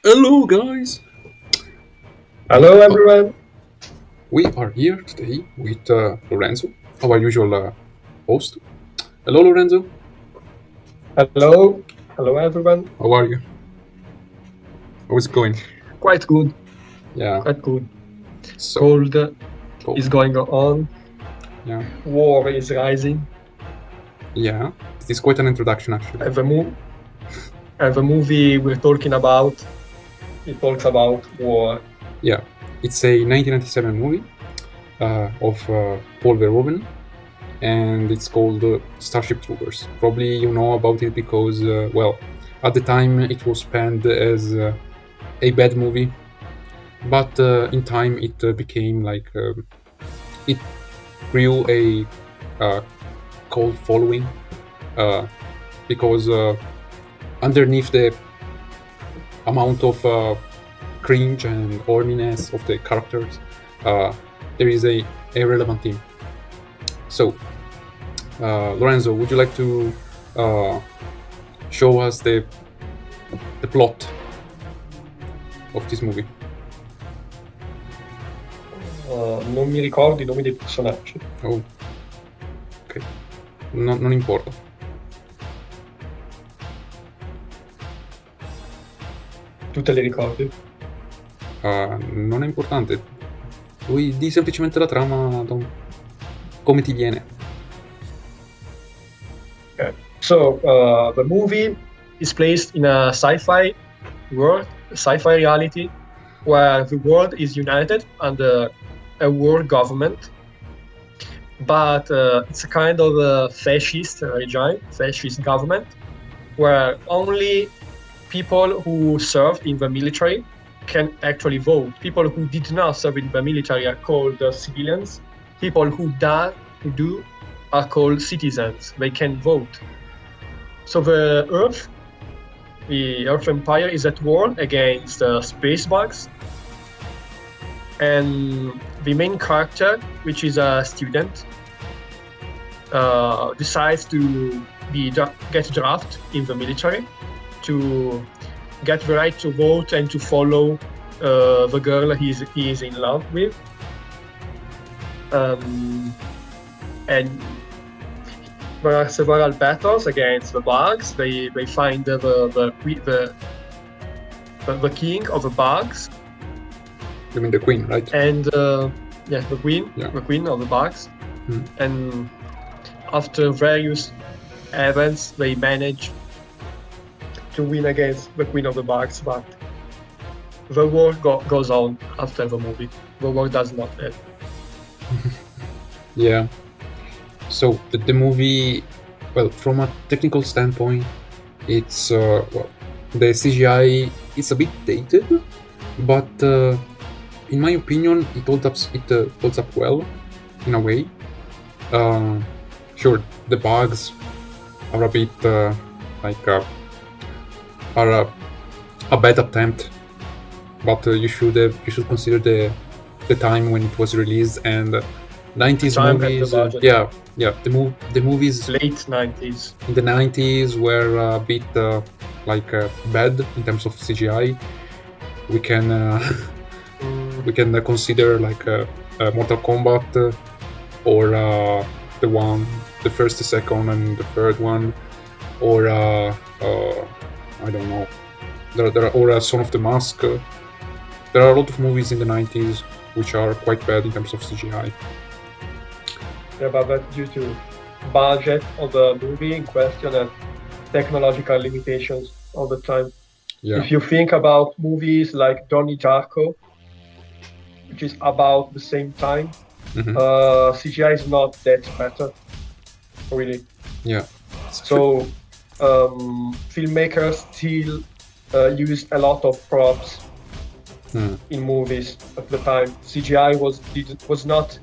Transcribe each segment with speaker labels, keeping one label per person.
Speaker 1: Hello, guys.
Speaker 2: Hello,
Speaker 1: Uh,
Speaker 2: everyone.
Speaker 1: we are here today with Lorenzo, our usual host. Hello, Lorenzo.
Speaker 2: Hello. Hello, everyone.
Speaker 1: How are you? How's it going?
Speaker 2: Quite good.
Speaker 1: Yeah.
Speaker 2: Quite good.
Speaker 1: So,
Speaker 2: Cold
Speaker 1: cold.
Speaker 2: is going on.
Speaker 1: Yeah.
Speaker 2: War is rising.
Speaker 1: Yeah. It is quite an introduction, actually.
Speaker 2: And the movie we're talking about, it talks about war.
Speaker 1: Yeah. It's a 1997 movie of Paul Verhoeven, and it's called Starship Troopers. Probably you know about it because, well, at the time it was panned as a bad movie, but in time it became like it grew a uh, cult following uh, because underneath the amount of cringe and horniness of the characters, uh, there is a relevant theme. So, Lorenzo, would you like to uh, show us the plot of this movie?
Speaker 2: Non mi ricordo i nomi dei personaggi.
Speaker 1: Oh, ok, non importa.
Speaker 2: Tu te li ricordi?
Speaker 1: Non è importante. Vuoi di semplicemente la trama, come ti viene.
Speaker 2: Okay. So, the movie is placed in a sci-fi world, a sci-fi reality, where the world is united under a world government, but it's a kind of a fascist regime, fascist government, where only people who served in the military can actually vote. People who did not serve in the military are called civilians. People who do are called citizens. They can vote. So the Earth Empire, is at war against space bugs, and the main character, which is a student, decides to get drafted in the military to get the right to vote and to follow the girl he is in love with. Um, and there are several battles against the bugs. They find the king of the bugs,
Speaker 1: You mean the Queen, right?
Speaker 2: and yeah,
Speaker 1: Yeah.
Speaker 2: the queen of the bugs.
Speaker 1: Mm.
Speaker 2: And after various events, they manage to win against the queen of the bugs, but the war goes on after the movie. The war does not end.
Speaker 1: Yeah. So the movie, well, from a technical standpoint, it's well, the CGI is a bit dated, but in my opinion, it holds up well in a way. Uh, sure, the bugs are a bit like are a bad attempt, but you should consider the time when it was released and
Speaker 2: The
Speaker 1: 90s
Speaker 2: time and the
Speaker 1: movies.
Speaker 2: budget.
Speaker 1: Yeah, the movies
Speaker 2: Late 90s.
Speaker 1: in the 90s were a bit like bad in terms of CGI. We can
Speaker 2: Mm,
Speaker 1: we can consider like Mortal Kombat or the one, the first, the second, and the third one, or I don't know, there are, or Son of the Mask. There are a lot of movies in the 90s which are quite bad in terms of CGI.
Speaker 2: yeah, but that's due to budget of the movie in question and technological limitations all the time.
Speaker 1: Yeah.
Speaker 2: If you think about movies like Donnie Darko, which is about the same time,
Speaker 1: Hmm.
Speaker 2: CGI is not that better, really.
Speaker 1: Yeah. It's actually.
Speaker 2: So filmmakers still use a lot of props
Speaker 1: Hmm.
Speaker 2: in movies at the time. CGI was not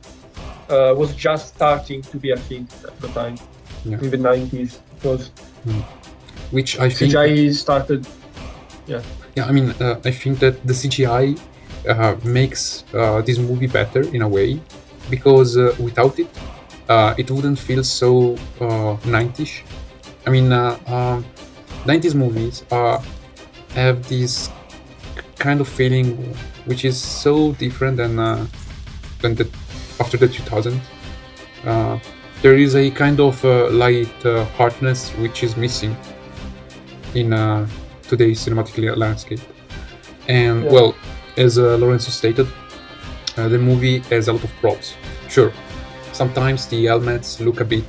Speaker 2: was just starting to be a thing at the time
Speaker 1: Yeah.
Speaker 2: in the 90s. It was
Speaker 1: Which I think.
Speaker 2: CGI started. Yeah,
Speaker 1: Yeah, I mean, I think that the CGI makes this movie better in a way because without it, it wouldn't feel so 90s. I mean, 90s movies have this kind of feeling which is so different than the after the 2000. There is a kind of light heartness which is missing in today's cinematic landscape. And well, as Lorenzo stated, the movie has a lot of props. Sure, sometimes the helmets look a bit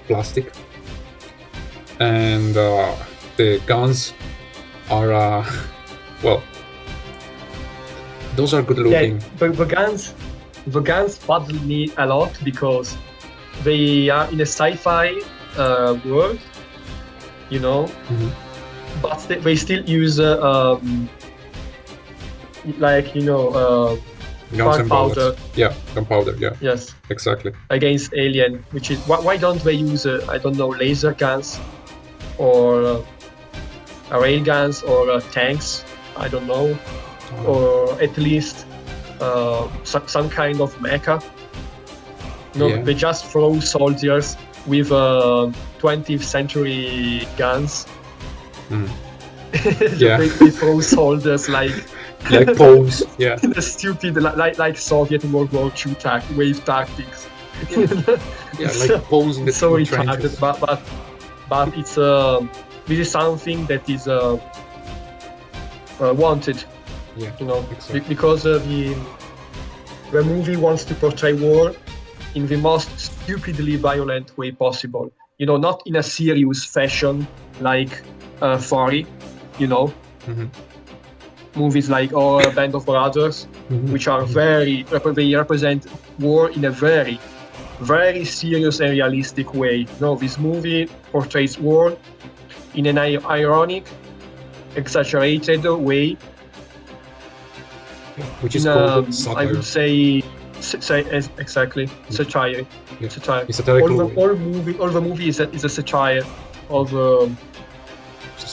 Speaker 1: plastic, and the guns are well, those are good looking.
Speaker 2: But the guns bother me a lot because they are in a sci-fi world, you know, but they still use like, you know,
Speaker 1: Guns and
Speaker 2: gunpowder.
Speaker 1: bullets. Yeah, gunpowder. Yeah.
Speaker 2: Yes.
Speaker 1: Exactly.
Speaker 2: Against alien, which is why don't they use I don't know, laser guns or rail guns or tanks? I don't know, or at least some kind of mecha. No, they just throw soldiers with 20th century guns. They throw soldiers like
Speaker 1: pawns. Yeah.
Speaker 2: The stupid like Soviet World War II wave tactics.
Speaker 1: Like pawns in the
Speaker 2: so
Speaker 1: trenches.
Speaker 2: retarded, but it's this is something that is wanted.
Speaker 1: Yeah.
Speaker 2: You know,
Speaker 1: exactly.
Speaker 2: because the movie wants to portray war in the most stupidly violent way possible. You know, not in a serious fashion like Fury, you know. Movies like Band of Brothers, which are they represent war in a very, very serious and realistic way. No, this movie portrays war in an ironic, exaggerated way.
Speaker 1: Which is called satire.
Speaker 2: I would say exactly satire.
Speaker 1: Yeah.
Speaker 2: Satire.
Speaker 1: It's satirical
Speaker 2: All the movie is a satire of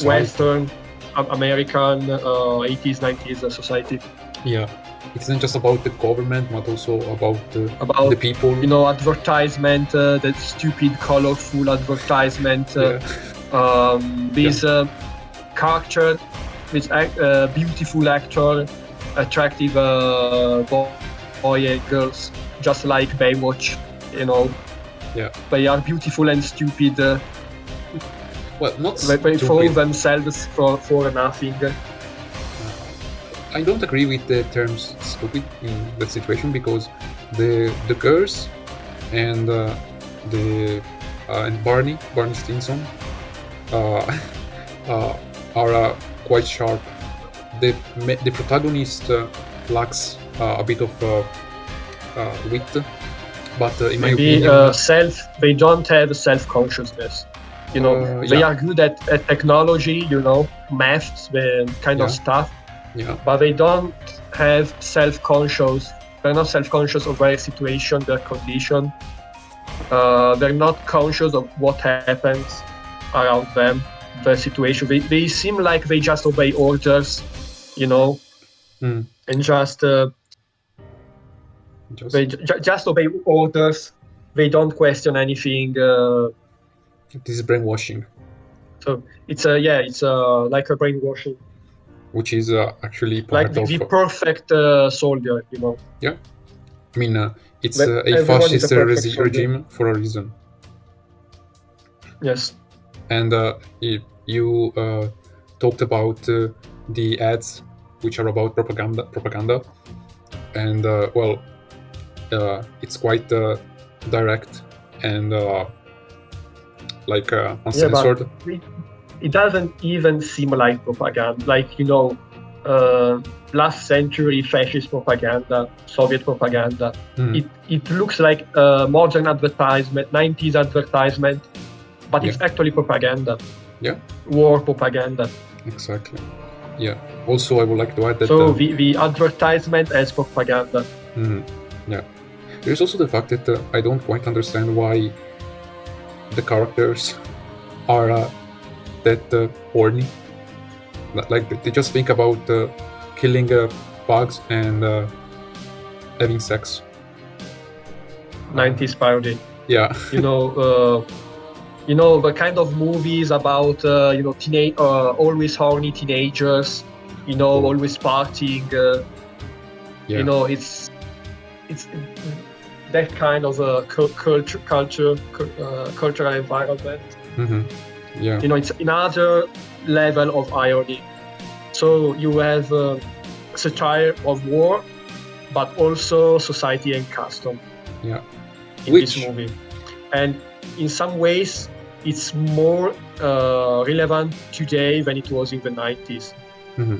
Speaker 2: Western American 80s, 90s society.
Speaker 1: Yeah, it isn't just about the government, but also about the people.
Speaker 2: You know, advertisement, that stupid, colorful advertisement. This character, this beautiful actor, attractive boy and girls, just like Baywatch. You know. Yeah. They are beautiful and stupid.
Speaker 1: Well, not
Speaker 2: they throw themselves for nothing.
Speaker 1: I don't agree with the terms stupid in that situation, because the girls and and Barney Stinson are quite sharp. The protagonist lacks a bit of wit, but in my opinion,
Speaker 2: they don't have self-consciousness. You know, they are good at technology, you know, maths, the kind of stuff. Yeah. But they don't have self-conscious. They're not self-conscious of their situation, their condition. They're not conscious of what happens around them, the situation. They seem like they just obey orders, you know, and just obey orders. They don't question anything.
Speaker 1: This is brainwashing.
Speaker 2: So it's like a brainwashing,
Speaker 1: which is actually part
Speaker 2: like the perfect soldier, you know.
Speaker 1: Yeah, I mean it's a fascist regime for a reason.
Speaker 2: Yes.
Speaker 1: And you talked about the ads, which are about propaganda, and it's quite direct and uncensored.
Speaker 2: Yeah, it doesn't even seem like propaganda, like, you know, last century fascist propaganda, Soviet propaganda. It looks like modern advertisement, 90s advertisement, but it's actually propaganda.
Speaker 1: Yeah.
Speaker 2: War propaganda.
Speaker 1: Exactly. Yeah. Also, I would like to add that.
Speaker 2: So the advertisement as propaganda.
Speaker 1: Yeah. There's also the fact that I don't quite understand why the characters are that horny. Like they just think about killing bugs and having sex.
Speaker 2: 90s parody.
Speaker 1: Yeah.
Speaker 2: You know the kind of movies about teenage always horny teenagers always partying.
Speaker 1: Yeah.
Speaker 2: It's that kind of a cultural environment.
Speaker 1: Mm-hmm. Yeah.
Speaker 2: It's another level of irony. So you have satire of war, but also society and custom.
Speaker 1: Yeah.
Speaker 2: In this movie, and in some ways, it's more relevant today than it was in the 90s.
Speaker 1: Mm-hmm.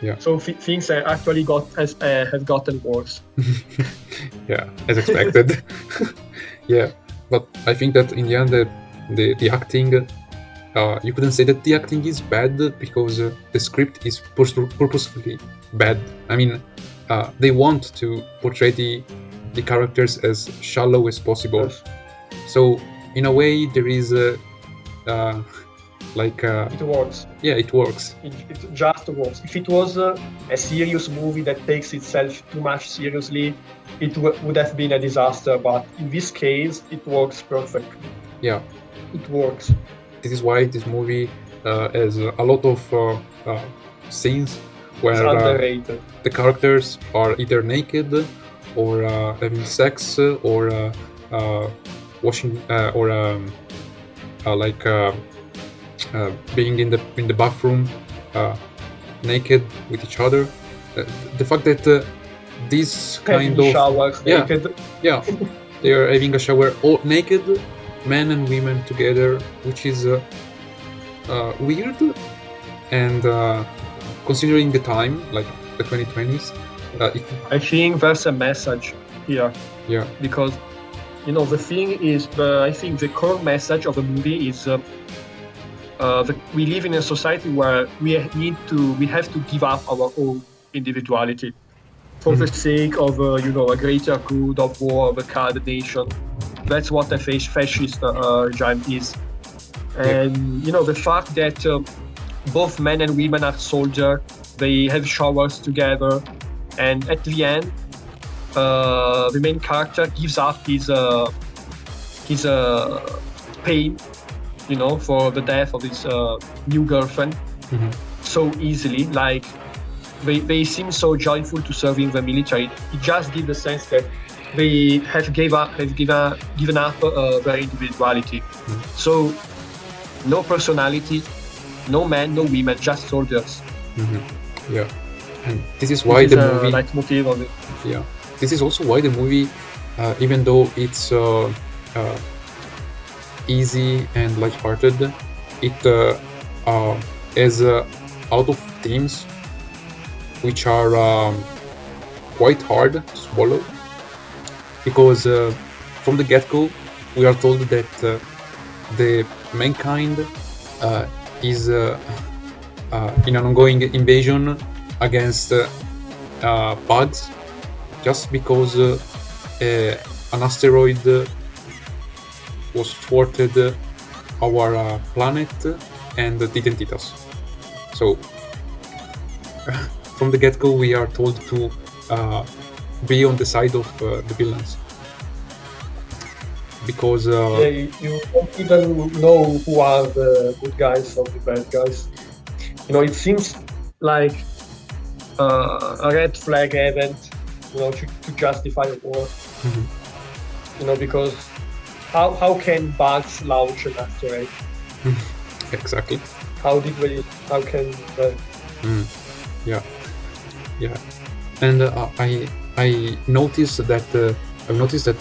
Speaker 1: Yeah.
Speaker 2: So things have actually have gotten worse.
Speaker 1: Yeah, as expected. Yeah, but I think that in the end, the acting, you couldn't say that the acting is bad because the script is purposefully bad. I mean, they want to portray the characters as shallow as possible.
Speaker 2: Yes.
Speaker 1: So in a way, there is
Speaker 2: it works.
Speaker 1: Yeah, it works.
Speaker 2: It just works. If it was a serious movie that takes itself too much seriously, it would have been a disaster. But in this case, it works perfectly.
Speaker 1: Yeah,
Speaker 2: it works.
Speaker 1: This is why this movie has a lot of scenes where the characters are either naked or having sex or washing or being in the bathroom naked with each other. The fact that this kind of
Speaker 2: showers naked.
Speaker 1: Yeah, they are having a shower all naked, men and women together, which is weird. And considering the time, like the 2020s,
Speaker 2: I think there's a message here.
Speaker 1: Yeah.
Speaker 2: Because the thing is, I think the core message of the movie is we live in a society where we have to give up our own individuality for the sake of a greater good of war of a card nation. That's what a fascist regime is. And the fact that both men and women are soldiers, they have showers together, and at the end the main character gives up his pain, for the death of his new girlfriend so easily. Like they seem so joyful to serve in the military. It just gives the sense that they have given up their individuality. So no personality, no men, no women, just soldiers.
Speaker 1: Yeah, and this is why the movie
Speaker 2: leitmotif of it.
Speaker 1: Yeah, this is also why the movie, even though it's easy and lighthearted, it has a lot of themes which are quite hard to swallow, because from the get-go we are told that the mankind is in an ongoing invasion against bugs, just because an asteroid was thwarted our planet and didn't eat us. So from the get-go we are told to be on the side of the villains, because
Speaker 2: you don't even know who are the good guys or the bad guys. It seems like a red flag event, to justify a war. Because how can bugs launch an asteroid?
Speaker 1: Exactly.
Speaker 2: How can they?
Speaker 1: Yeah. And I noticed that I've noticed that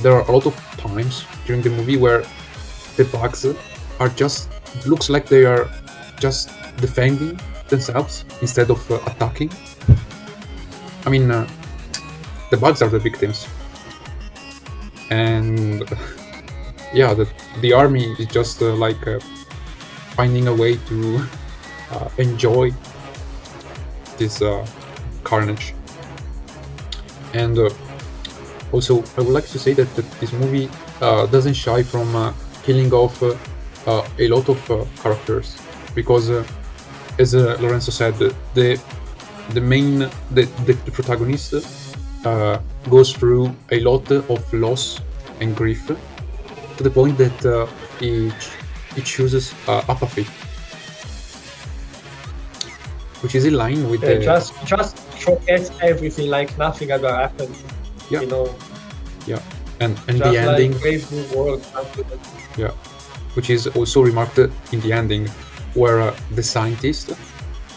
Speaker 1: there are a lot of times during the movie where the bugs are looks like they are just defending themselves instead of attacking. I mean, the bugs are the victims, and the army is just finding a way to enjoy this carnage. And also, I would like to say that this movie doesn't shy from killing off a lot of characters, because as Lorenzo said, the main protagonist goes through a lot of loss and grief, to the point that he chooses apathy. which is in line with
Speaker 2: Yeah,
Speaker 1: the
Speaker 2: just forget everything like nothing ever happened.
Speaker 1: Yeah.
Speaker 2: You know,
Speaker 1: yeah, and
Speaker 2: just
Speaker 1: the
Speaker 2: like
Speaker 1: ending,
Speaker 2: Brave New World. Something like
Speaker 1: yeah, which is also remarked in the ending, where the scientist,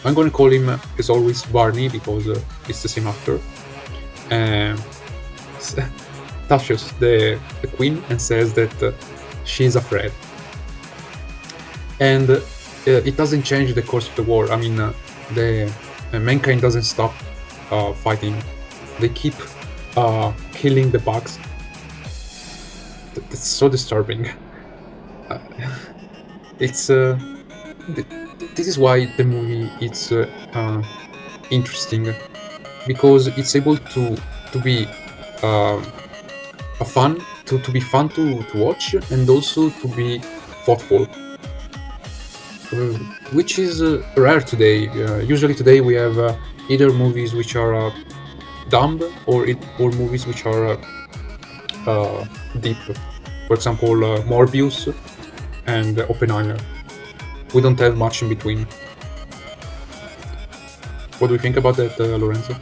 Speaker 1: I'm going to call him as always Barney because it's the same actor, um, s- touches the queen and says that she's afraid, and it doesn't change the course of the war. I mean, the mankind doesn't stop fighting; they keep killing the bugs. That's so disturbing. Uh, it's th- this is why the movie it's interesting because it's able to be um, a fun to be fun to watch and also to be thoughtful, which is rare today. Usually today we have either movies which are dumb or movies which are deep. For example, Morbius and Oppenheimer. We don't have much in between. What do you think about that, Lorenzo?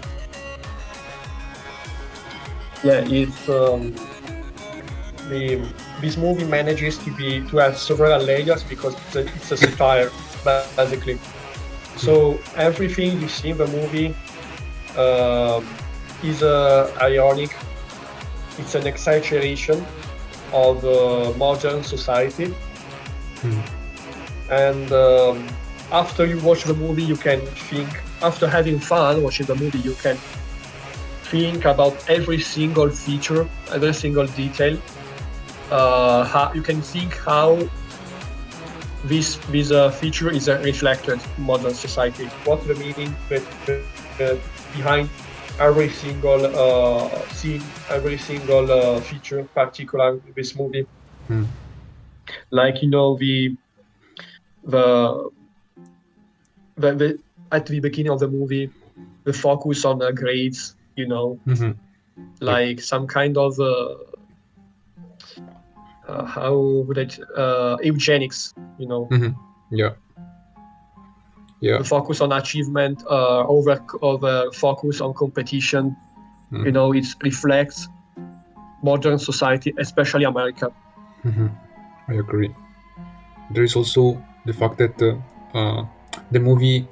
Speaker 2: yeah, it's the this movie manages to have several layers because it's a satire basically. So everything you see in the movie is ironic. It's an exaggeration of modern society,
Speaker 1: Mm.
Speaker 2: and after you watch the movie, you can think. After having fun watching the movie, you can think about every single feature, every single detail. How you can think how this feature is reflected in modern society. What's the meaning behind every single scene, every single feature, in particular in this movie?
Speaker 1: Mm.
Speaker 2: Like the the at the beginning of the movie, the focus on grades.
Speaker 1: Mm-hmm. Yeah.
Speaker 2: Like some kind of how would it eugenics.
Speaker 1: Mm-hmm. Yeah. Yeah.
Speaker 2: The focus on achievement over focus on competition.
Speaker 1: Mm.
Speaker 2: It reflects modern society, especially America.
Speaker 1: Mm-hmm. I agree. There is also the fact that the movie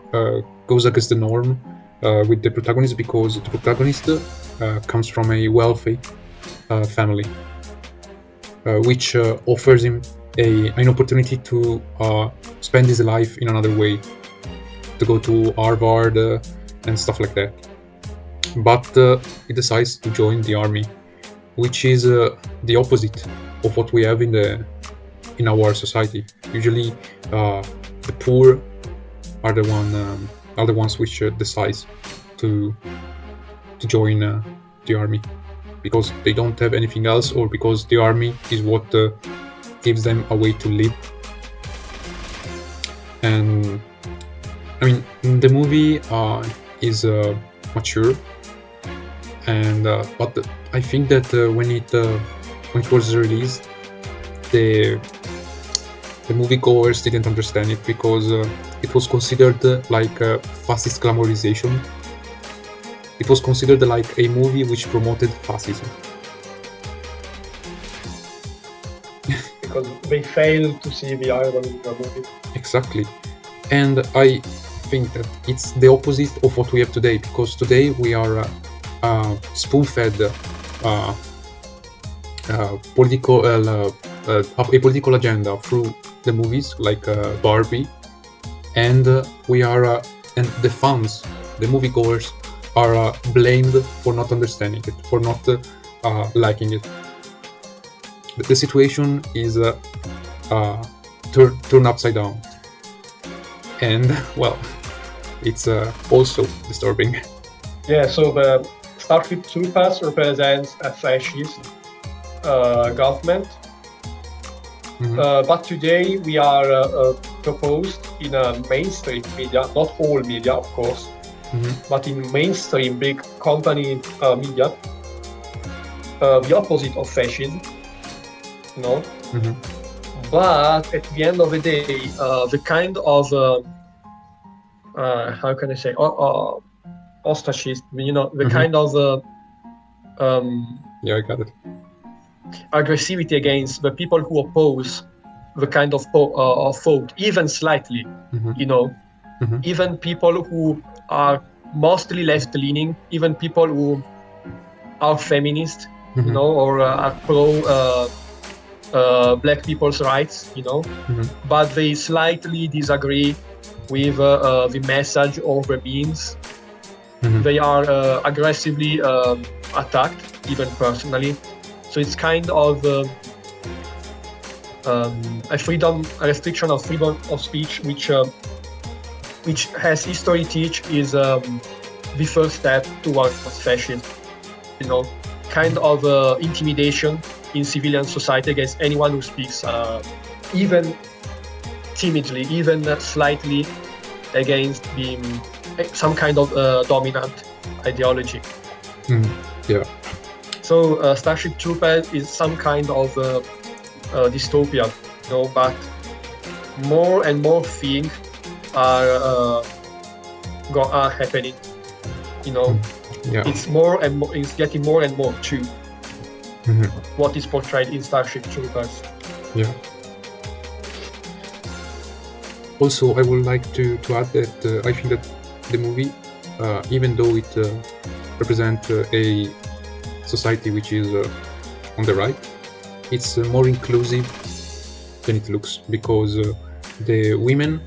Speaker 1: goes against the norm with the protagonist because the protagonist comes from a wealthy family, which offers him an opportunity to spend his life in another way, to go to Harvard and stuff like that. But he decides to join the army, which is the opposite of what we have in our society. Usually, the poor are the ones which decide to join the army because they don't have anything else, or because the army is what gives them a way to live. And I mean, the movie is mature, and but I think that when it was released, the the moviegoers didn't understand it because it was considered like fascist glamorization. It was considered like a movie which promoted fascism.
Speaker 2: Because they failed to see the irony in the movie.
Speaker 1: Exactly. And I think that it's the opposite of what we have today, because today we are spoon-fed political a political agenda through the movies like Barbie, and we are and the fans, the moviegoers, are blamed for not understanding it, for not liking it. The situation is turned upside down, and well, it's also disturbing.
Speaker 2: Yeah, so the Starship Troopers represents a fascist government. But today we are proposed in a mainstream media, not all media, of course, but in mainstream big company media, the opposite of fascism, But at the end of the day, the kind of how can I say, ostracist, the
Speaker 1: Mhm.
Speaker 2: kind of
Speaker 1: Yeah, I got it.
Speaker 2: aggressivity against the people who oppose the kind of thought, even slightly,
Speaker 1: Mhm.
Speaker 2: you know,
Speaker 1: Mhm.
Speaker 2: even people who are mostly left leaning, even people who are feminist,
Speaker 1: Mhm.
Speaker 2: or are pro black people's rights,
Speaker 1: Mhm.
Speaker 2: but they slightly disagree with the message or the means.
Speaker 1: Mhm.
Speaker 2: They are aggressively attacked, even personally. So it's kind of a restriction of freedom of speech, which has history teach is the first step towards fascism. Kind of intimidation in civilian society against anyone who speaks even timidly, even slightly against some kind of dominant ideology.
Speaker 1: Mhm. Yeah.
Speaker 2: So Starship Troopers is some kind of dystopia, but more and more things are are happening.
Speaker 1: Yeah.
Speaker 2: It's more and more. It's getting more and more true.
Speaker 1: Mhm.
Speaker 2: What is portrayed in Starship Troopers.
Speaker 1: Yeah. Also, I would like to add that I think that the movie, even though it represents a society which is on the right, it's more inclusive than it looks because the women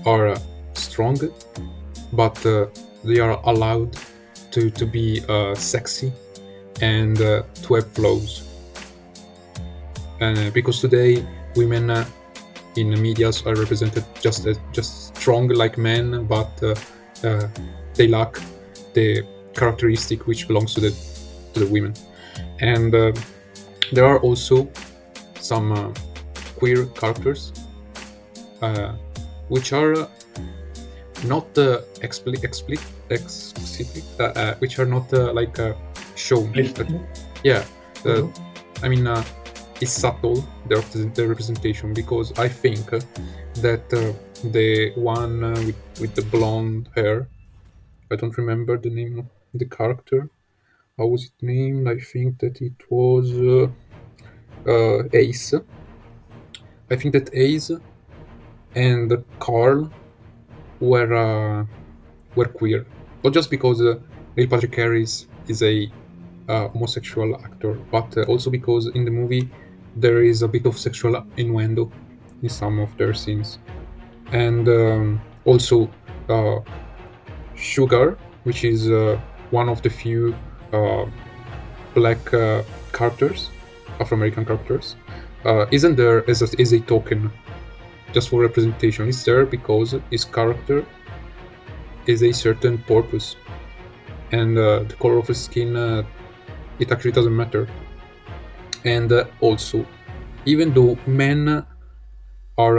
Speaker 1: are strong, but they are allowed to be sexy and to have flaws. Because today women in the medias are represented just strong like men, but they lack the characteristic which belongs to the women. And there are also some queer characters which are not explicit, which are not like shown. But yeah, uh,
Speaker 2: Mhm.
Speaker 1: I mean, it's subtle the representation because I think that the one with the blonde hair, I don't remember the name of the character. How was it named? I think that it was Ace. I think that Ace and Carl were were queer, not just because Neil Patrick Harris is a homosexual actor, but also because in the movie there is a bit of sexual innuendo in some of their scenes, and also uh, Sugar, which is one of the few uh, black characters, Afro-American characters, isn't there as a token just for representation. It's there because his character is a certain purpose, and the color of his skin it actually doesn't matter. And also, even though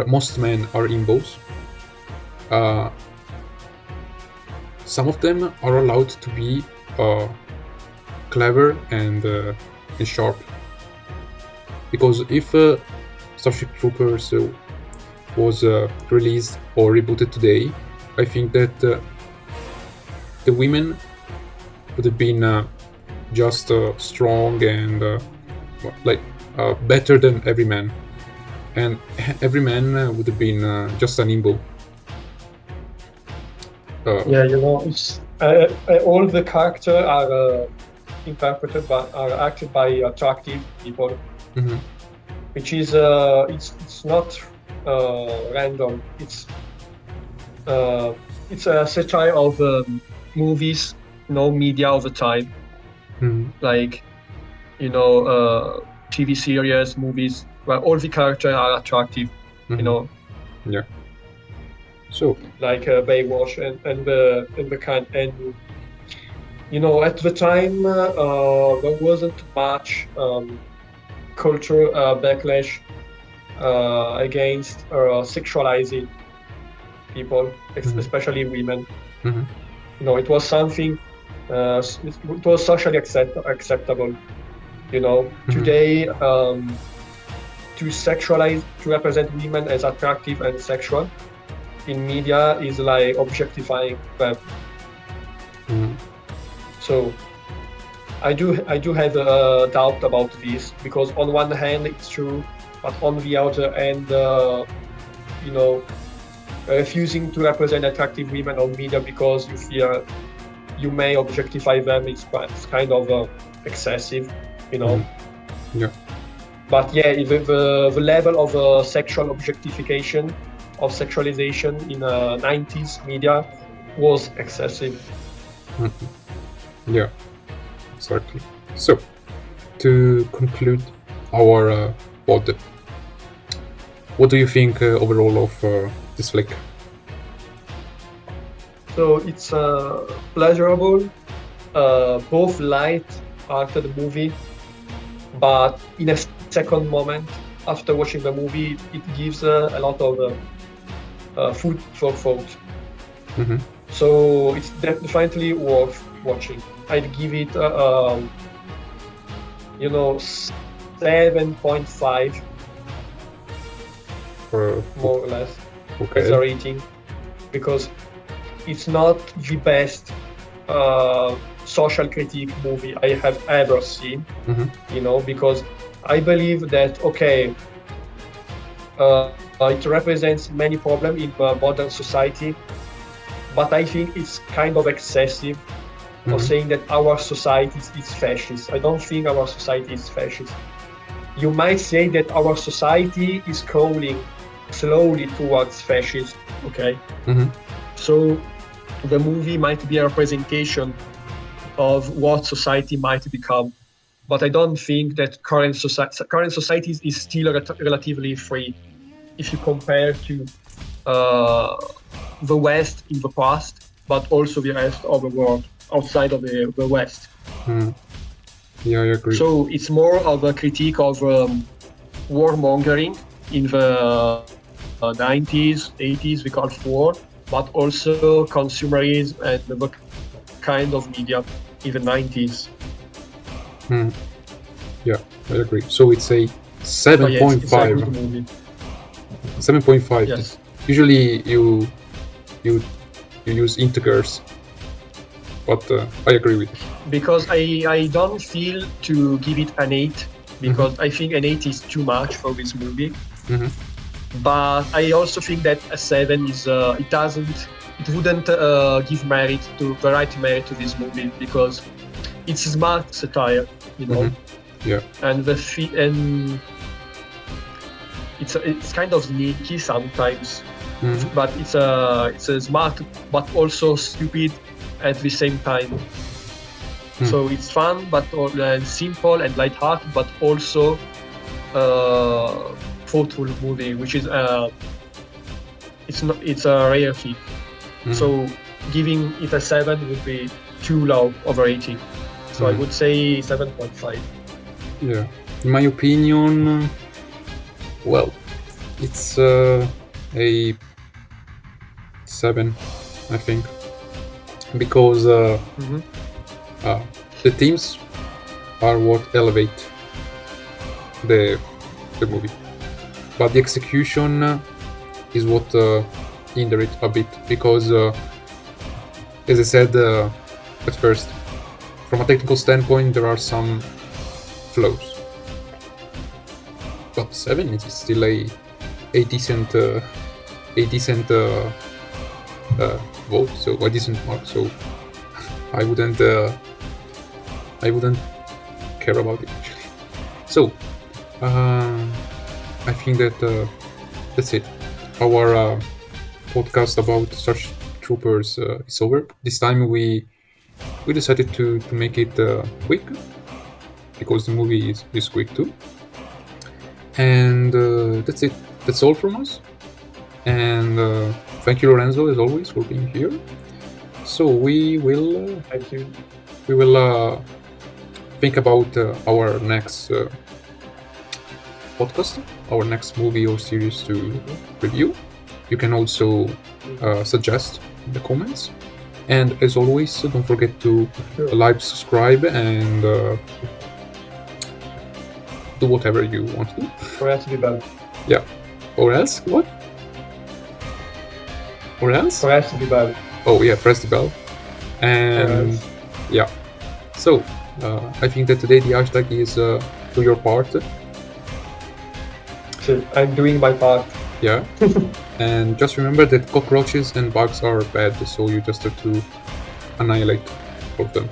Speaker 1: most men are imbos, uh, some of them are allowed to be uh, clever and sharp. Because if Starship Troopers was released or rebooted today, I think that the women would have been just strong and like better than every man, and every man would have been just an imbo.
Speaker 2: Yeah, it's all the characters are are acted by attractive people,
Speaker 1: Mhm.
Speaker 2: which is it's not random. Uh, it's a satire of movies, media of the time,
Speaker 1: Mhm.
Speaker 2: like TV series, movies, where all the characters are attractive, you
Speaker 1: Mhm.
Speaker 2: know,
Speaker 1: Yeah. So.
Speaker 2: like Baywatch and the kind. And at the time there wasn't much cultural backlash against sexualizing people,
Speaker 1: Mhm.
Speaker 2: especially women.
Speaker 1: Mhm.
Speaker 2: It was something. It was socially acceptable.
Speaker 1: Mhm.
Speaker 2: Today, to represent women as attractive and sexual, in media is like objectifying them.
Speaker 1: Mm.
Speaker 2: So I do have a doubt about this, because on one hand it's true, but on the other hand, you know, refusing to represent attractive women on media because you fear you may objectify them is it's kind of excessive, you know.
Speaker 1: Yeah.
Speaker 2: But yeah, the level of sexual objectification, of sexualization in 90s media was excessive.
Speaker 1: Yeah, exactly. So, to conclude our pod, what do you think overall of this flick?
Speaker 2: So it's pleasurable, both light-hearted movie, but in a second moment after watching the movie, it gives a lot of food for thought.
Speaker 1: Mm-hmm.
Speaker 2: So it's definitely worth watching. I'd give it, 7.5, more or less, as a
Speaker 1: Okay.
Speaker 2: rating, because it's not the best social critique movie I have ever seen.
Speaker 1: Mm-hmm.
Speaker 2: Because I believe that, okay, it represents many problems in modern society, but I think it's kind of excessive of
Speaker 1: Mm-hmm.
Speaker 2: saying that our society is fascist. I don't think our society is fascist. You might say that our society is crawling slowly towards fascism, okay?
Speaker 1: Mm-hmm.
Speaker 2: So the movie might be a representation of what society might become. But I don't think that current society is still relatively free if you compare to uh, the West in the past, but also the rest of the world outside of the West.
Speaker 1: Mm-hmm. Yeah, I agree.
Speaker 2: So it's more of a critique of warmongering in the 90s, 80s, we call it war, but also consumerism and the kind of media in the 90s.
Speaker 1: Mm. Yeah, I agree. So it's a
Speaker 2: But yeah, it's a
Speaker 1: 7.5.
Speaker 2: good movie.
Speaker 1: 7.5.
Speaker 2: Yes.
Speaker 1: Usually you use integers, but I agree with you.
Speaker 2: Because I don't feel to give it an 8, because I think an 8 is too much for this movie.
Speaker 1: Mm-hmm.
Speaker 2: But I also think that a 7 is it wouldn't give the right merit to this movie, because it's smart satire,
Speaker 1: Yeah.
Speaker 2: and and it's kind of sneaky sometimes,
Speaker 1: Mm-hmm.
Speaker 2: but it's a smart but also stupid at the same time. So it's fun, but simple and lighthearted, but also thoughtful movie, which is it's a rare thing. So giving it a 7 would be too low of a rating. So I would say 7.5.
Speaker 1: Yeah. In my opinion, well, it's a 7, I think, because the themes are what elevate the movie, but the execution is what hinder it a bit, because as I said at first, from a technical standpoint there are some flaws, but 7 is still a decent vote, so a decent mark. So I wouldn't care about it actually. So I think that that's it. Our podcast about Starship Troopers is over. This time we decided to make it quick, because the movie is quick too. And that's it. That's all from us. And thank you, Lorenzo, as always, for being here. So we will
Speaker 2: Thank you.
Speaker 1: Think about our next podcast, our next movie or series to review. You can also suggest in the comments. And as always, don't forget to like, subscribe, and do whatever you want to do.
Speaker 2: Or else to be bad.
Speaker 1: Yeah. Or else, what? Or else?
Speaker 2: Press the bell.
Speaker 1: Oh yeah, press the bell. And
Speaker 2: Yes.
Speaker 1: yeah. So I think that today the hashtag is do your part.
Speaker 2: So I'm doing my part.
Speaker 1: Yeah. And just remember that cockroaches and bugs are bad, so you just have to annihilate all of them.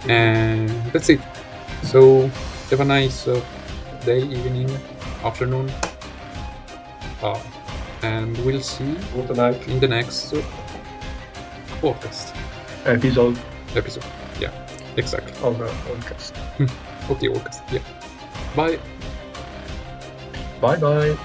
Speaker 1: And that's it. So have a nice day, evening, afternoon. And we'll see
Speaker 2: Good night.
Speaker 1: in the next podcast
Speaker 2: Episode
Speaker 1: episode. Yeah, exactly.
Speaker 2: of the podcast.
Speaker 1: Of the Owlcast. Yeah. Bye.
Speaker 2: Bye bye.